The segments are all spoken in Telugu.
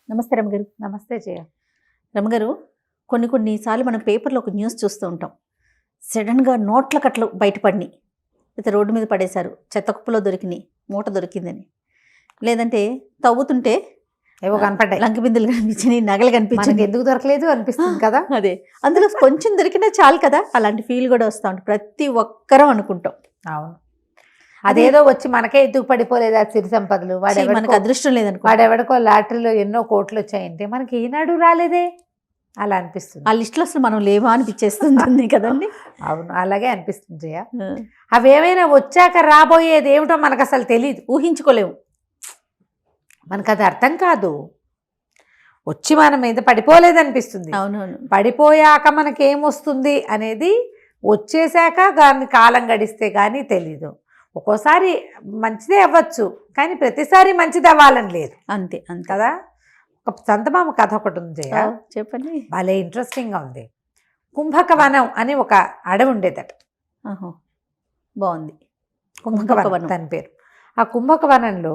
నమస్తే రమగారు. నమస్తే జయ. రమగారు, కొన్నిసార్లు మనం పేపర్లో ఒక న్యూస్ చూస్తూ ఉంటాం. సడన్గా నోట్ల కట్టలు బయటపడినాయి, అయితే రోడ్డు మీద పడేశారు, చెత్త కుప్పలో దొరికినాయి, మూట దొరికిందని. లేదంటే తవ్వుతుంటే ఏవో కనపడ్డాయి, లంక బిందులు కనిపించినాయి, నగలు కనిపించింది, ఎందుకు దొరకలేదు అనిపిస్తుంది కదా. అదే అందులో కొంచెం దొరికినా చాలు కదా, అలాంటి ఫీల్ కూడా వస్తూ ఉంటుంది. ప్రతి ఒక్కరం అనుకుంటాం. అవును, అదేదో వచ్చి మనకే ఎత్తుకు పడిపోలేదా సిరి సంపదలు, మనకు అదృష్టం లేదనుకో, వాడెవడికో లాటరీలో ఎన్నో కోట్లు వచ్చాయంటే మనకి ఈనాడు రాలేదే అలా అనిపిస్తుంది. ఆ లిస్టులో అసలు మనం లేవా అనిపించేస్తుంది కదండి. అవును, అలాగే అనిపిస్తుంది జయ. అవేమైనా వచ్చాక రాబోయేది ఏమిటో మనకు అసలు తెలియదు, ఊహించుకోలేము, మనకు అది అర్థం కాదు. వచ్చి మన మీద పడిపోలేదు అనిపిస్తుంది. అవునవును, పడిపోయాక మనకేమొస్తుంది అనేది వచ్చేసాక దాన్ని కాలం గడిస్తే కానీ తెలీదు. ఒక్కోసారి మంచిదే అవ్వచ్చు, కానీ ప్రతిసారి మంచిది అవ్వాలని లేదు. అంతే అంతే కదా. ఒక చందమామ కథ ఒకటి ఉంది జయ, చెప్పండి. భలే ఇంట్రెస్టింగ్గా ఉంది. కుంభకవనం అని ఒక అడవి ఉండేదట. బాగుంది. కుంభకవనం తన పేరు. ఆ కుంభకవనంలో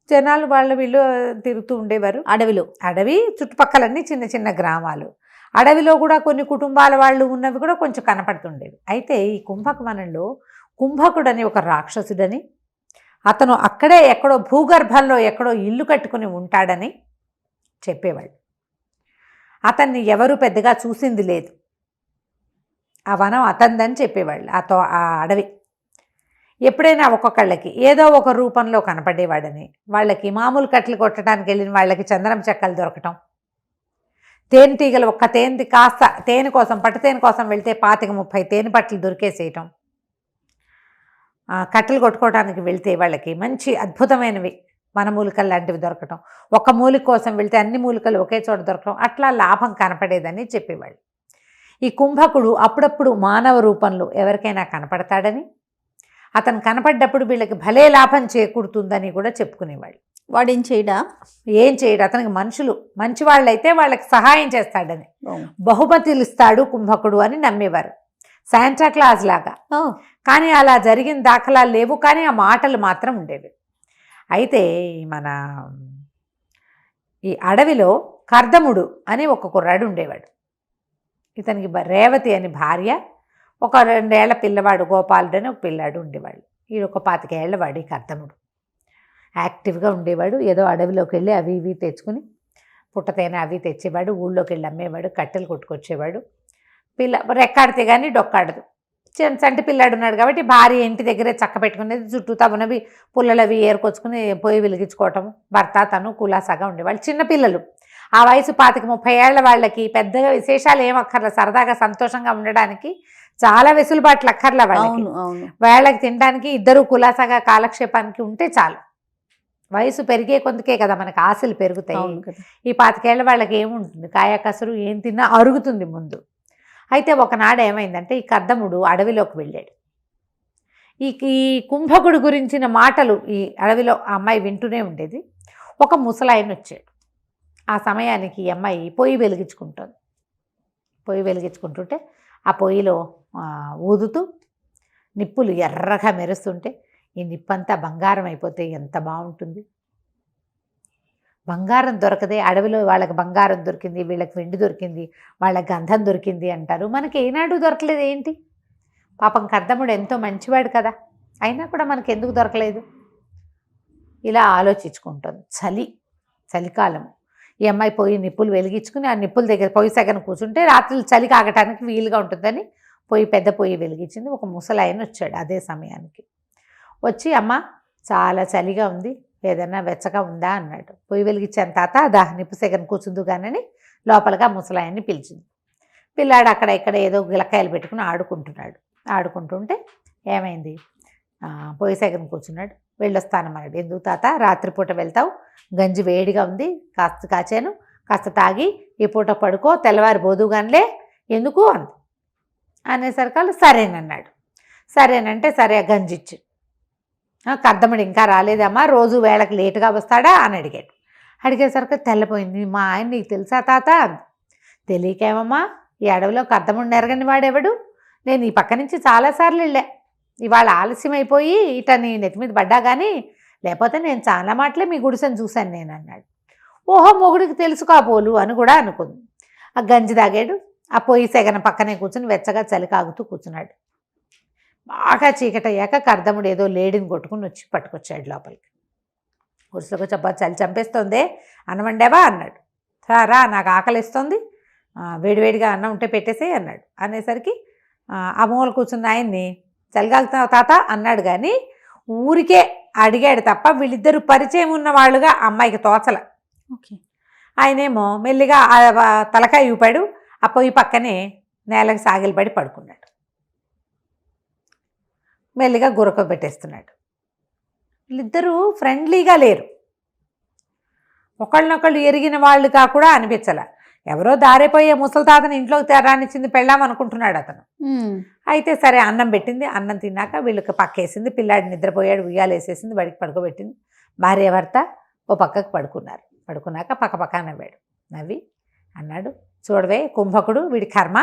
జనాలు వీళ్ళు తిరుగుతూ ఉండేవారు. అడవి చుట్టుపక్కలన్నీ చిన్న చిన్న గ్రామాలు. అడవిలో కూడా కొన్ని కుటుంబాల వాళ్ళు ఉన్నవి కూడా కొంచెం కనపడుతుండేవి. అయితే ఈ కుంభకవనంలో కుంభకుడని ఒక రాక్షసుడని, అతను అక్కడే ఎక్కడో భూగర్భంలో ఎక్కడో ఇల్లు కట్టుకుని ఉంటాడని చెప్పేవాళ్ళు. అతన్ని ఎవరు పెద్దగా చూసింది లేదు, ఆ వనం అతందని చెప్పేవాళ్ళు. ఆ అడవి ఎప్పుడైనా ఒక్కొక్కళ్ళకి ఏదో ఒక రూపంలో కనపడేవాడని, వాళ్ళకి మామూలు కట్టలు కొట్టడానికి వెళ్ళిన వాళ్ళకి చందనం చెక్కలు దొరకటం, తేనెటీగలు ఒక్క తేనె కాస్త తేనె కోసం పట్టుతేనె కోసం వెళ్తే 25-30 తేనె పట్టలు దొరికేసేయటం, కట్టెలు కొట్టుకోవడానికి వెళ్తే వాళ్ళకి మంచి అద్భుతమైనవి వనమూలికలు లాంటివి దొరకటం, ఒక మూలిక కోసం వెళ్తే అన్ని మూలికలు ఒకే చోట దొరకటం, అట్లా లాభం కనపడేదని చెప్పేవాళ్ళు. ఈ కుంభకుడు అప్పుడప్పుడు మానవ రూపంలో ఎవరికైనా కనపడతాడని, అతను కనపడ్డప్పుడు వీళ్ళకి భలే లాభం చేకూరుతుందని కూడా చెప్పుకునేవాళ్ళు. వాడేం చేయడా? ఏం చేయడు. అతనికి మనుషులు మంచి వాళ్ళైతే వాళ్ళకి సహాయం చేస్తాడని, బహుమతులు ఇస్తాడు కుంభకుడు అని నమ్మేవారు, శాంటా క్లాస్ లాగా. కానీ అలా జరిగిన దాఖలాలు లేవు, కానీ ఆ మాటలు మాత్రం ఉండేవి. అయితే ఈ అడవిలో కర్దముడు అని ఒక కుర్రాడు ఉండేవాడు. ఇతనికి రేవతి అని భార్య, ఒక 2 ఏళ్ల పిల్లవాడు గోపాలుడు అని ఒక పిల్లాడు ఉండేవాడు. ఈ ఒక 25 ఏళ్ల వాడు ఈ కర్దముడు. యాక్టివ్గా ఉండేవాడు. ఏదో అడవిలోకి వెళ్ళి అవి ఇవి తెచ్చుకుని పుట్టతేనే అవి తెచ్చేవాడు, ఊళ్ళోకి వెళ్ళి అమ్మేవాడు, కట్టెలు కొట్టుకొచ్చేవాడు. రెక్కాడితే కానీ డొక్కాడదు. చంటి పిల్లాడు ఉన్నాడు కాబట్టి భార్య ఇంటి దగ్గరే చక్క పెట్టుకునేది, చుట్టూ తవ్వనవి పుల్లలు అవి ఏరుకొచ్చుకుని పొయ్యి వెలిగించుకోవటం, భర్త తను కులాసాగా ఉండేవాళ్ళు. చిన్నపిల్లలు ఆ వయసు 25-30 ఏళ్ల వాళ్ళకి పెద్దగా విశేషాలు ఏమక్కర్ల, సరదాగా సంతోషంగా ఉండడానికి చాలా వెసులుబాట్లు అక్కర్ల వాళ్ళకి. వాళ్ళకి తినడానికి ఇద్దరు కులాసాగా కాలక్షేపానికి ఉంటే చాలు. వయసు పెరిగే కొందుకే కదా మనకు ఆశలు పెరుగుతాయి. ఈ 25 ఏళ్ల వాళ్ళకి ఏముంటుంది, కాయ కసరు ఏం తిన్నా అరుగుతుంది ముందు. అయితే ఒకనాడు ఏమైందంటే ఈ కర్దముడు అడవిలోకి వెళ్ళాడు. ఈ కుంభకుడు గురించిన మాటలు ఈ అడవిలో ఆ అమ్మాయి వింటూనే ఉండేది. ఒక ముసలాయన వచ్చాడు. ఆ సమయానికి ఈ అమ్మాయి పొయ్యి వెలిగించుకుంటుంది. పొయ్యి వెలిగించుకుంటుంటే ఆ పొయ్యిలో ఊదుతూ నిప్పులు ఎర్రగా మెరుస్తుంటే, ఈ నిప్పంతా బంగారం అయిపోతే ఎంత బాగుంటుంది. బంగారం దొరకదే, అడవిలో వాళ్ళకి బంగారం దొరికింది, వీళ్ళకి వెండి దొరికింది, వాళ్ళకి గంధం దొరికింది అంటారు. మనకి ఏనాడు దొరకలేదు ఏంటి? పాపం కర్దముడు ఎంతో మంచివాడు కదా, అయినా కూడా మనకి ఎందుకు దొరకలేదు? ఇలా ఆలోచించుకుంటుంది. చలికాలం. ఈ అమ్మాయి పొయ్యి నిప్పులు వెలిగించుకుని ఆ నిప్పుల దగ్గర పొయ్యి సగన కూర్చుంటే రాత్రులు చలి కాగటానికి వీలుగా ఉంటుందని పెద్ద పొయ్యి వెలిగించింది. ఒక ముసలాయన వచ్చాడు అదే సమయానికి. వచ్చి అమ్మ చాలా చలిగా ఉంది, ఏదన్నా వెచ్చగా ఉందా అన్నాడు. పొయ్యి వెలిగించాను తాత, నిప్పు సెగను కూర్చుందు కానీ లోపలగా ముసలాయన్ని పిలిచింది. పిల్లాడు అక్కడ ఇక్కడ ఏదో గిలకాయలు పెట్టుకుని ఆడుకుంటుంటే ఏమైంది, పొయ్యి సెగను కూర్చున్నాడు. వెళ్ళొస్తానన్నాడు. ఎందుకు తాత, రాత్రిపూట వెళ్తావు, గంజి వేడిగా ఉంది, కాస్త కాచాను, కాస్త తాగి ఈ పూట పడుకో, తెల్లవారి బోదుగానిలే ఎందుకు అనేసరికి సరేనన్నాడు. సరేనంటే సరే గంజి ఇచ్చి, కర్దముడు ఇంకా రాలేదమ్మా, రోజు వేళకి లేటుగా వస్తాడా అని అడిగాడు. అడిగేసరికి తెల్లపోయింది. మా ఆయన నీకు తెలుసా తాత? తెలియకేమమ్మా, ఈ అడవిలో కర్దముడిని ఎరగని వాడెవడు, నేను ఈ పక్క నుంచి చాలాసార్లు వెళ్ళా, ఇవాళ ఆలస్యం అయిపోయి ఇట నీ నెత్తి మీద పడ్డా కానీ లేకపోతే నేను చాలా మాటలే మీ గుడిసెను చూశాను నేను అన్నాడు. ఓహో మొగుడికి తెలుసు కాబోలు అని కూడా అనుకుంది. ఆ గంజి తాగాడు. ఆ పొయ్యి సెగన పక్కనే కూర్చుని వెచ్చగా చలి కాగుతూ కూర్చున్నాడు. బాగా చీకటయ్యాక కర్దముడు ఏదో లేడిని కొట్టుకుని వచ్చి పట్టుకొచ్చాడు లోపలికి. గుడిసెలకు చెప్పా చలి చంపేస్తుంది, అన్నం వండావా అన్నాడు. రా నాకు ఆకలిస్తుంది, వేడివేడిగా అన్నం ఉంటే పెట్టేసే అన్నాడు. అనేసరికి ఆ మూల కూర్చున్న ఆయన్ని చలిగాలుతున్నావు తాత అన్నాడు. కానీ ఊరికే అడిగాడు తప్ప వీళ్ళిద్దరూ పరిచయం ఉన్న వాళ్ళుగా అమ్మాయికి తోచల. ఓకే. ఆయనేమో మెల్లిగా తలకాయ ఊపాడు. ఆ పొయ్యి పక్కనే నేలకు సాగిలపడి పడుకున్నాడు. మెల్లిగా గురక పెట్టేస్తున్నాడు. వీళ్ళిద్దరూ ఫ్రెండ్లీగా లేరు, ఒకళ్ళనొకళ్ళు ఎరిగిన వాళ్ళుగా కూడా అనిపించాల. ఎవరో దారిపోయే ముసలి తాతని ఇంట్లోకి రానిచ్చింది పెళ్ళాం అనుకుంటున్నాడు అతను. అయితే సరే అన్నం పెట్టింది. అన్నం తిన్నాక వీళ్ళకి పక్కేసింది. పిల్లాడి నిద్రపోయాడు, ఉయ్యాలేసేసింది, బడికి పడుకోబెట్టింది. భార్య భర్త ఓ పక్కకు పడుకున్నారు. పడుకున్నాక పక్క నవ్వాడు. నవ్వి అన్నాడు, చూడవే కుంభకుడు, వీడి కర్మ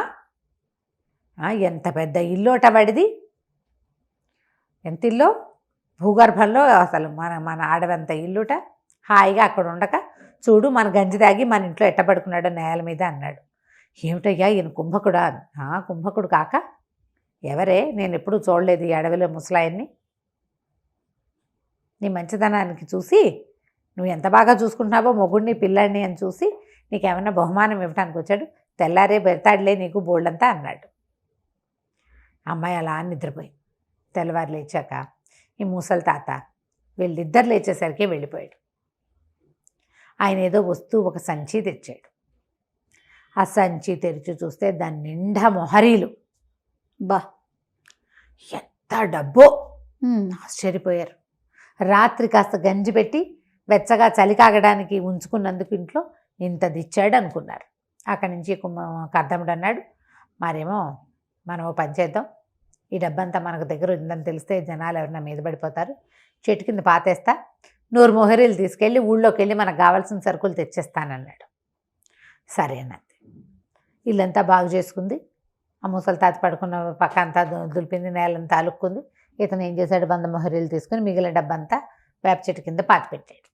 ఎంత పెద్ద ఇల్లోట వాడిది. ఎంత ఇల్లో, భూగర్భంలో అసలు మన ఆడవంత ఇల్లుట. హాయిగా అక్కడ ఉండక చూడు మన గంజి తాగి మన ఇంట్లో ఎట్టబడుకున్నాడో నేల మీద అన్నాడు. ఏమిటయ్యా ఈయన కుంభకుడా? కుంభకుడు కాక ఎవరే, నేను ఎప్పుడూ చూడలేదు ఈ అడవిలో ముసలాయన్ని. నీ మంచితనానికి చూసి, నువ్వు ఎంత బాగా చూసుకుంటున్నావో మొగుడిని పిల్లాడిని అని చూసి నీకేమన్నా బహుమానం ఇవ్వడానికి వచ్చాడు. తెల్లారే పెడతాడులే నీకు బోల్డంతా అన్నాడు. అమ్మాయి అలా నిద్రపోయింది. తెల్లవారు లేచాక ఈ ముసలి తాత వీళ్ళిద్దరు లేచేసరికి వెళ్ళిపోయాడు. ఆయన ఏదో వస్తువు ఒక సంచి తెచ్చాడు. ఆ సంచి తెరిచి చూస్తే దాని నిండా మొహరీలు. బా ఎంత డబ్బో! ఆశ్చర్యపోయారు. రాత్రి కాస్త గంజి పెట్టి వెచ్చగా చలి కాగడానికి ఉంచుకున్నందుకు ఇంట్లో ఇంత దిచ్చాడు అనుకున్నారు. అక్కడి నుంచి కర్దముడు అన్నాడు, మరేమో మనం ఓ పని చేద్దాం, ఈ డబ్బంతా మనకు దగ్గర ఉందని తెలిస్తే జనాలు ఎవరైనా మీద పడిపోతారు, చెట్టు కింద పాతేస్తా, 100 మొహరీలు తీసుకెళ్ళి ఊళ్ళోకి వెళ్ళి మనకు కావాల్సిన సరుకులు తెచ్చేస్తానన్నాడు. సరే అన్నది. ఇల్లంతా బాగు చేసుకుంది. ఆ ముసలి తాత పడుకున్న పక్క అంతా దులిపింది, నేలంతా అలుక్కుంది. ఇతను ఏం చేశాడు, 100 మొహరీలు తీసుకుని మిగిలిన డబ్బంతా వేప చెట్టు కింద పాతి పెట్టాడు.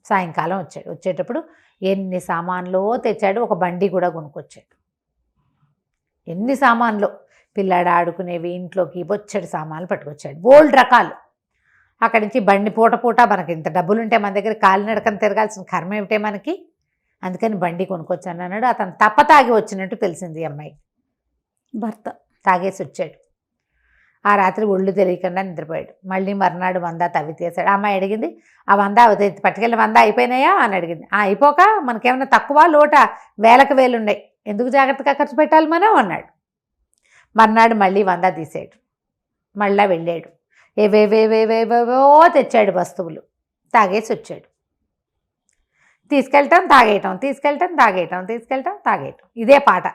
సాయంకాలం వచ్చాడు. వచ్చేటప్పుడు ఎన్ని సామాన్లో తెచ్చాడు. ఒక బండి కూడా కొనుక్కొచ్చాడు. ఎన్ని సామాన్లు, పిల్లాడు ఆడుకునేవి, ఇంట్లోకి బొచ్చడి సామాన్లు పట్టుకొచ్చాడు, బోల్డ్ రకాలు. అక్కడి నుంచి బండి పూట మనకి ఇంత డబ్బులుంటే మన దగ్గర కాలినడకని తిరగాల్సిన కర్మ ఏమిటే మనకి, అందుకని బండి కొనుక్కొచ్చాను అన్నాడు. అతను తాగి వచ్చినట్టు తెలిసింది అమ్మాయి. భర్త తాగేసి వచ్చాడు. ఆ రాత్రి ఒళ్ళు తెలియకుండా నిద్రపోయాడు. మళ్ళీ మర్నాడు 100 తవ్వి తీసాడు. అమ్మాయి అడిగింది, ఆ 100 పట్టుకెళ్ళి 100 అయిపోయినాయా అని అడిగింది. అయిపోక మనకేమన్నా తక్కువ లోట, వేలకు వేలున్నాయి, ఎందుకు జాగ్రత్తగా ఖర్చు పెట్టాలి మనం అన్నాడు. మర్నాడు మళ్ళీ 100 తీసాడు. మళ్ళా వెళ్ళాడు. ఏవేవేవేవేవేవో తెచ్చాడు వస్తువులు. తాగేసి వచ్చాడు. తీసుకెళ్ళటం తాగేయటం, తీసుకెళ్ళటం తాగేయటం, తీసుకెళ్ళటం తాగేయటం, ఇదే పాట.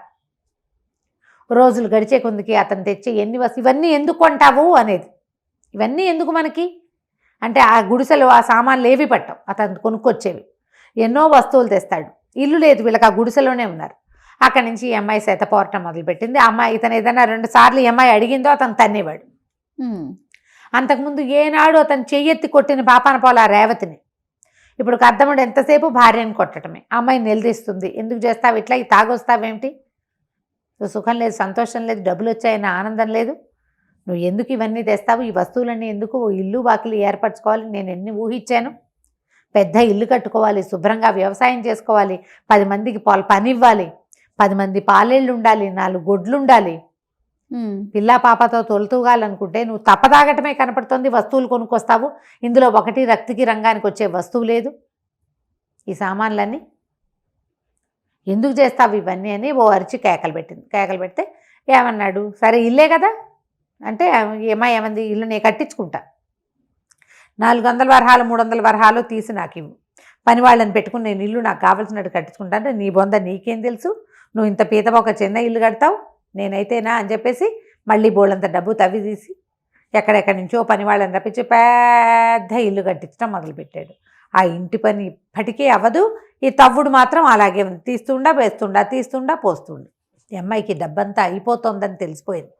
రోజులు గడిచే కొందికి అతను తెచ్చి ఎన్ని ఇవన్నీ ఎందుకు కొంటావు అనేది, ఇవన్నీ ఎందుకు మనకి అంటే, ఆ గుడిసెలు ఆ సామాన్లు ఏవి పట్టవు, అతను కొనుక్కొచ్చేవి. ఎన్నో వస్తువులు తెస్తాడు. ఇల్లు లేదు వీళ్ళకి, ఆ గుడిసెలోనే ఉన్నారు. అక్కడి నుంచి ఈ అమ్మాయి శతపోరటం మొదలుపెట్టింది. అమ్మాయి ఇతను ఏదైనా 2 సార్లు ఈ అమ్మాయి అడిగిందో అతను తన్నేవాడు. అంతకుముందు ఏనాడు అతను చెయ్యెత్తి కొట్టిన పాపాన పోలా రేవతిని. ఇప్పుడు కర్దముడు ఎంతసేపు భార్యని కొట్టడమే. అమ్మాయి నిలదీస్తుంది, ఎందుకు చేస్తావు ఇట్లా, ఈ తాగొస్తావేమిటి, సుఖం లేదు, సంతోషం లేదు, డబ్బులు వచ్చాయన్న ఆనందం లేదు, నువ్వు ఎందుకు ఇవన్నీ తెస్తావు, ఈ వస్తువులన్నీ ఎందుకు, ఇల్లు వాకిలి ఏర్పరచుకోవాలి, నేను ఎన్ని ఊహించాను, పెద్ద ఇల్లు కట్టుకోవాలి, శుభ్రంగా వ్యవసాయం చేసుకోవాలి, 10 మందికి పని ఇవ్వాలి, 10 మంది పాలేళ్ళు ఉండాలి, 4 గొడ్లు ఉండాలి, పిల్లా పాపతో తొలుతూగాలనుకుంటే నువ్వు తప్పదాగటమే కనపడుతుంది, వస్తువులు కొనుక్కొస్తావు, ఇందులో ఒకటి రక్తికి రంగానికి వచ్చే వస్తువు లేదు, ఈ సామాన్లన్నీ ఎందుకు చేస్తావు ఇవన్నీ అని ఓ అరిచి కేకలు పెట్టింది. కేకలు పెడితే ఏమన్నాడు, సరే ఇల్లే కదా అంటే, ఏమంది, ఇల్లు నేను కట్టించుకుంటా, 400 వరహాలు 300 వరహాలు తీసి నాకు ఇవ్వు, పని వాళ్ళని పెట్టుకుని నేను ఇల్లు నాకు కావాల్సినట్టు కట్టించుకుంటా అంటే, నీ బొంద నీకేం తెలుసు, నువ్వు ఇంత పీతవ ఒక చిన్న ఇల్లు కడతావు, నేనైతేనా అని చెప్పేసి మళ్ళీ బోళ్ళంత డబ్బు తవ్వి తీసి ఎక్కడెక్కడి నుంచో పని వాళ్ళని రప్పించి పెద్ద ఇల్లు కట్టించడం మొదలుపెట్టాడు. ఆ ఇంటి పని ఇప్పటికీ అవ్వదు, ఈ తవ్వుడు మాత్రం అలాగే ఉంది, తీస్తుండా వేస్తుండా, తీస్తుండా పోస్తుండా. ఈ అమ్మాయికి డబ్బంతా అయిపోతుందని తెలిసిపోయింది.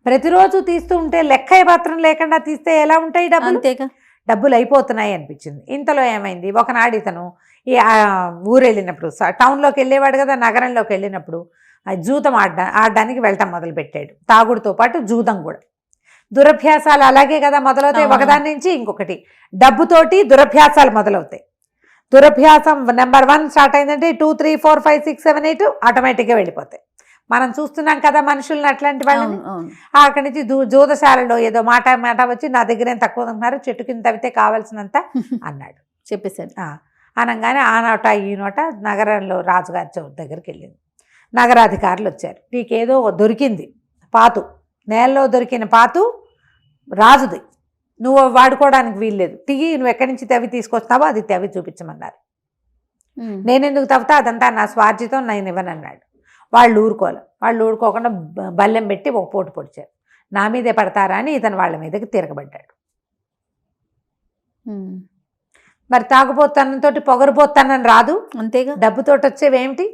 ప్రతిరోజు తీస్తూ ఉంటే లెక్క మాత్రం లేకుండా తీస్తే ఎలా ఉంటాయి డబ్బులు, డబ్బులు అయిపోతున్నాయి అనిపించింది. ఇంతలో ఏమైంది, ఒకనాడు ఇతను ఈ ఊరు వెళ్ళినప్పుడు టౌన్లోకి వెళ్ళేవాడు కదా, నగరంలోకి వెళ్ళినప్పుడు జూదం ఆడడానికి వెళ్ళటం మొదలుపెట్టాడు. తాగుడుతో పాటు జూదం కూడా. దురభ్యాసాలు అలాగే కదా మొదలవుతాయి, ఒకదాని నుంచి ఇంకొకటి. డబ్బుతోటి దురభ్యాసాలు మొదలవుతాయి. దురభ్యాసం నెంబర్ 1 స్టార్ట్ అయిందంటే 2, 3, 4, 5, 6, 7, 8 ఆటోమేటిక్గా వెళ్ళిపోతాయి. మనం చూస్తున్నాం కదా మనుషుల్ని, అట్లాంటి వాళ్ళని. అక్కడి నుంచి జూదశాలలో ఏదో మాట వచ్చి నా దగ్గర ఏం తక్కువ ఉన్నారు, చెట్టు కింద తవ్వితే కావాల్సినంత అన్నాడు, చెప్పేశాడు. అనగానే ఆ నోట ఈ నోట నగరంలో రాజుగారి చౌక దగ్గరికి వెళ్ళింది. నగరాధికారులు వచ్చారు. నీకేదో దొరికింది పాతు, నేలలో దొరికిన పాతు రాజుది, నువ్వు వాడుకోవడానికి వీల్లేదు, తిగి నువ్వు ఎక్కడి నుంచి తవ్వి తీసుకొస్తావో అది తవ్వి చూపించమన్నారు. నేనెందుకు తవ్వుతా, అదంతా నా స్వార్జితం, నేను ఇవ్వనన్నాడు. వాళ్ళు ఊరుకోకుండా బల్లెం పెట్టి ఒక పోటు పొడిచారు. నా మీదే పడతారా అని ఇతను వాళ్ళ మీదకి తిరగబడ్డాడు. మరి తాగుబోతనంతో పొగరుబోతానం రాదు, అంతేగా. డబ్బుతోటి వచ్చేవేమిటి,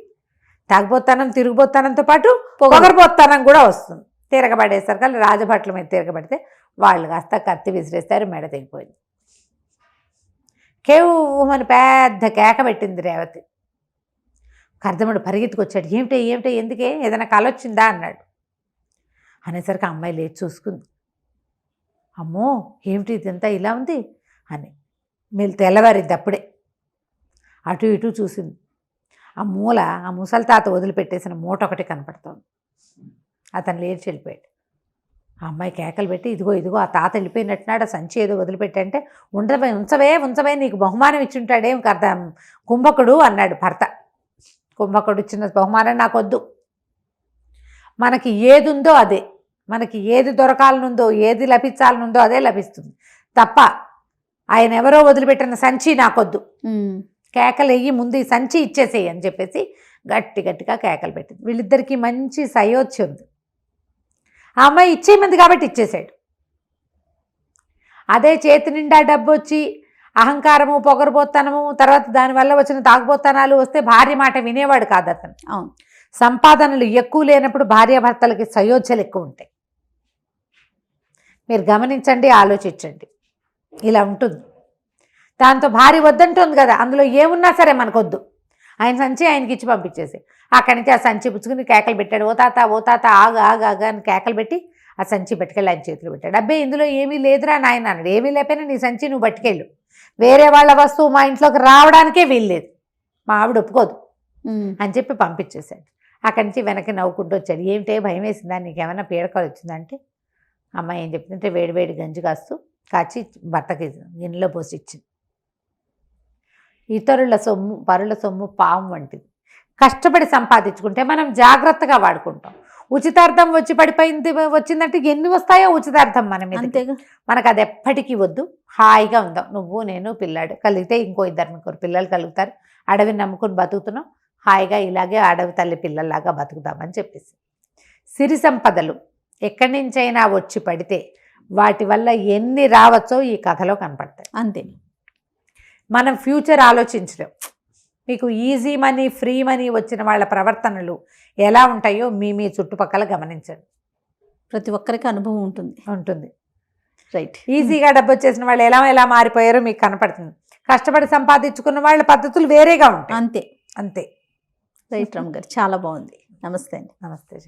తాగుబోతానం తిరుగుబోతానంతో పాటు పొగరుబోతానం కూడా వస్తుంది. తిరగబడేసరికి రాజభట్ల మీద తిరగబడితే వాళ్ళు కాస్త కత్తి విసిరేస్తారు, మెడ తెగిపోయింది. కేవమని పెద్ద కేక పెట్టింది రేవతి. కర్దముడు పరిగెత్తుకొచ్చాడు. ఏమిటే ఎందుకే, ఏదైనా కల వచ్చిందా అన్నాడు. అనేసరికి అమ్మాయి లేచి చూసుకుంది. అమ్మో ఏమిటి ఇదంతా ఇలా ఉంది అని. మీరు తెల్లవారిద్ది అప్పుడే. అటు ఇటు చూసింది. ఆ ముసలి తాత వదిలిపెట్టేసిన మూట ఒకటి కనపడుతోంది. అతను లేచి వెళ్ళిపోయాడు. ఆ అమ్మాయి కేకలు పెట్టి ఇదిగో ఆ తాత వెళ్ళిపోయినట్టున్నాడు, ఆ సంచి ఏదో వదిలిపెట్టంటే ఉంచవే నీకు బహుమానం ఇచ్చుంటాడేం కదా కుంభకుడు అన్నాడు భర్త. కుంభకుడు ఇచ్చిన బహుమానం నాకొద్దు, మనకి ఏది ఉందో అదే, మనకి ఏది దొరకాలనుందో ఏది లభించాలనుందో అదే లభిస్తుంది తప్ప ఆయన ఎవరో వదిలిపెట్టిన సంచి నాకొద్దు. కేకలు వెయ్యి, ముందు ఈ సంచి ఇచ్చేసేయి అని చెప్పేసి గట్టిగా కేకలు పెట్టింది. వీళ్ళిద్దరికీ మంచి సయోధ్య ఉంది. ఆ అమ్మాయి ఇచ్చేయమంది కాబట్టి ఇచ్చేసాడు. అదే చేతి నిండా డబ్బు వచ్చి అహంకారము, పొగరుబోత్తనము, తర్వాత దానివల్ల వచ్చిన తాగుబోత్తనాలు వస్తే భార్య మాట వినేవాడు కాదు అతను. అవును, సంపాదనలు ఎక్కువ లేనప్పుడు భార్యాభర్తలకి సయోధ్యలు ఎక్కువ ఉంటాయి. మీరు గమనించండి, ఆలోచించండి, ఇలా ఉంటుంది. దాంతో భార్య వద్దంటుంది కదా, అందులో ఏమున్నా సరే మనకొద్దు, ఆయన సంచి ఆయనకి ఇచ్చి పంపించేసి అక్కడి నుంచి ఆ సంచి పుచ్చుకుని కేకలు పెట్టాడు. ఓ తాత ఆగా అని కేకలు పెట్టి ఆ సంచి పట్టుకెళ్ళి ఆయన చేతిలో పెట్టాడు. అబ్బే ఇందులో ఏమీ లేదురా నాయన అన్నాడు. ఏమీ లేకపోయినా నీ సంచి నువ్వు పట్టుకెళ్ళు, వేరే వాళ్ళ వస్తువు మా ఇంట్లోకి రావడానికే వీల్లేదు, మా ఆవిడ ఒప్పుకోదు అని చెప్పి పంపించేశాడు. అక్కడి నుంచి వెనక్కి నవ్వుకుంటూ వచ్చాడు. ఏమిటే భయం వేసిందా, నీకేమైనా పీడకలు వచ్చిందంటే అమ్మాయి ఏం చెప్తుంటే వేడివేడి గంజి కాచి భర్తకి గిన్నెలో పోసి ఇచ్చింది. ఇతరుల సొమ్ము పరుల సొమ్ము పాము వంటిది. కష్టపడి సంపాదించుకుంటే మనం జాగ్రత్తగా వాడుకుంటాం. ఉచితార్థం వచ్చి పడిపోయింది వచ్చిందంటే ఎన్ని వస్తాయో ఉచితార్థం మన మీద, అంతేగా. మనకు అది ఎప్పటికీ వద్దు, హాయిగా ఉందాం. నువ్వు నేను పిల్లాడు కలిగితే ఇంకో 2-3 పిల్లలు కలుగుతారు, అడవిని నమ్ముకుని బతుకుతున్నాం, హాయిగా ఇలాగే అడవి తల్లి పిల్లల్లాగా బతుకుదామని చెప్పేసి. సిరి సంపదలు ఎక్కడి నుంచైనా వచ్చి పడితే వాటి వల్ల ఎన్ని రావచ్చో ఈ కథలో కనపడతాయి. అంతే, మనం ఫ్యూచర్ ఆలోచించలేం. మీకు ఈజీ మనీ, ఫ్రీ మనీ వచ్చిన వాళ్ళ ప్రవర్తనలు ఎలా ఉంటాయో మీ చుట్టుపక్కల గమనించండి. ప్రతి ఒక్కరికి అనుభవం ఉంటుంది. రైట్. ఈజీగా డబ్బు వచ్చేసిన వాళ్ళు ఎలా మారిపోయారో మీకు కనపడుతుంది. కష్టపడి సంపాదించుకున్న వాళ్ళ పద్ధతులు వేరేగా ఉంటాయి. అంతే. రైట్ రామ్ గారు, చాలా బాగుంది. నమస్తే అండి. నమస్తే.